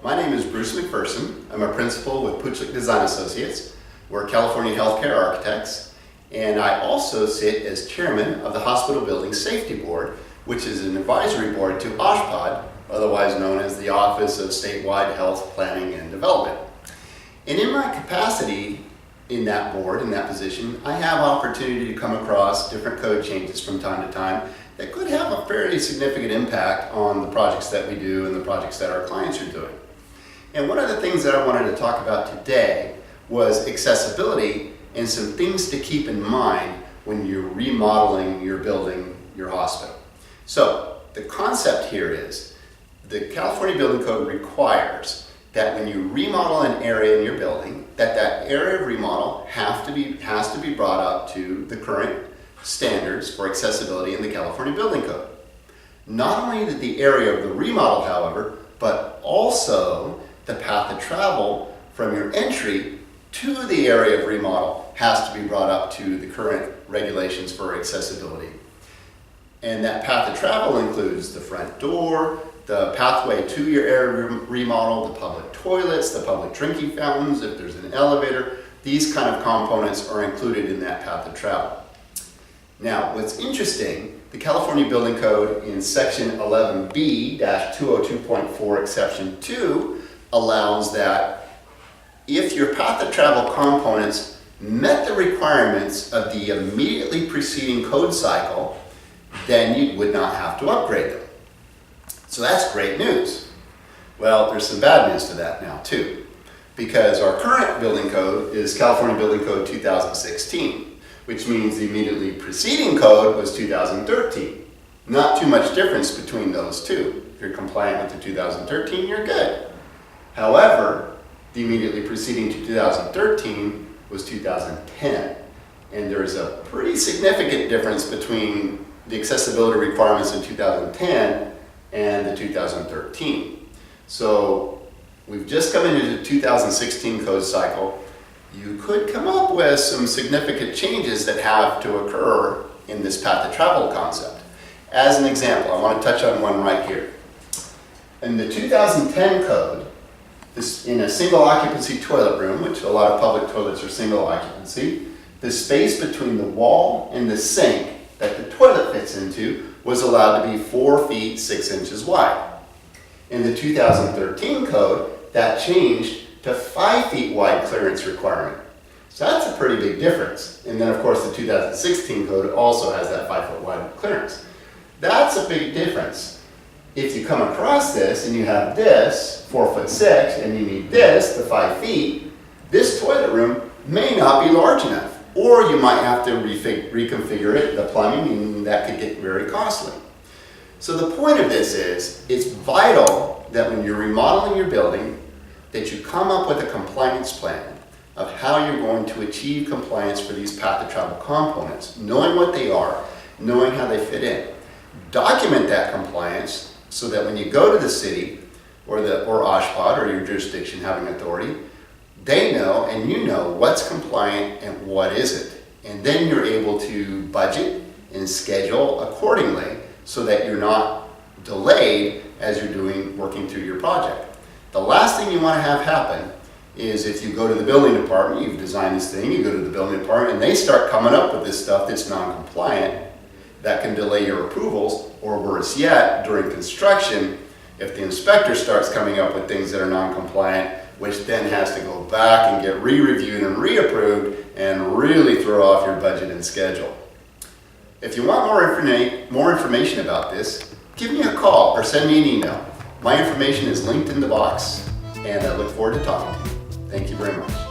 My name is Bruce McPherson. I'm a principal with Puchlik Design Associates. We're California healthcare architects, and I also sit as chairman of the Hospital Building Safety Board, which is an advisory board to OSHPD, otherwise known as the Office of Statewide Health Planning and Development. And in my capacity in that board, in that position, I have opportunity to come across different code changes from time to time that could have a fairly significant impact on the projects that we do and the projects that our clients are doing. And one of the things that I wanted to talk about today was accessibility and some things to keep in mind when you're remodeling your building, your hospital. So the concept here is the California Building Code requires that when you remodel an area in your building, that area of remodel has to be brought up to the current standards for accessibility in the California Building Code. Not only the area of the remodel, however, but also the path of travel from your entry to the area of remodel has to be brought up to the current regulations for accessibility. And that path of travel includes the front door, the pathway to your area of remodel, the public toilets, the public drinking fountains, if there's an elevator. These kind of components are included in that path of travel. Now, what's interesting, the California Building Code in section 11B-202.4 exception 2 allows that if your path of travel components met the requirements of the immediately preceding code cycle, then you would not have to upgrade them. So that's great news. Well, there's some bad news to that now too, because our current building code is California Building Code 2016, which means the immediately preceding code was 2013. Not too much difference between those two. If you're compliant with the 2013, you're good. However, the immediately preceding to 2013 was 2010. And there's a pretty significant difference between the accessibility requirements in 2010 and the 2013. So we've just come into the 2016 code cycle. You could come up with some significant changes that have to occur in this path of travel concept. As an example, I want to touch on one right here. In the 2010 code, in a single occupancy toilet room, which a lot of public toilets are single occupancy, the space between the wall and the sink that the toilet fits into was allowed to be 4 feet 6 inches wide. In the 2013 code, that changed to 5 feet wide clearance requirement. So that's a pretty big difference. And then of course the 2016 code also has that 5 foot wide clearance. That's a big difference. If you come across this and you have this 4 foot 6 and you need this to 5 feet, this toilet room may not be large enough. Or you might have to reconfigure it, the plumbing, and that could get very costly. So the point of this is, it's vital that when you're remodeling your building, that you come up with a compliance plan of how you're going to achieve compliance for these path of travel components, knowing what they are, knowing how they fit in. Document that compliance so that when you go to the city or OSHPD or your jurisdiction having authority, they know and you know what's compliant and what isn't. And then you're able to budget and schedule accordingly so that you're not delayed as you're working through your project. The last thing you want to have happen is if you go to the building department, you've designed this thing, you go to the building department and they start coming up with this stuff that's non-compliant, that can delay your approvals, or worse yet, during construction, if the inspector starts coming up with things that are non-compliant, which then has to go back and get re-reviewed and re-approved and really throw off your budget and schedule. If you want more information about this, give me a call or send me an email. My information is linked in the box, and I look forward to talking to you. Thank you very much.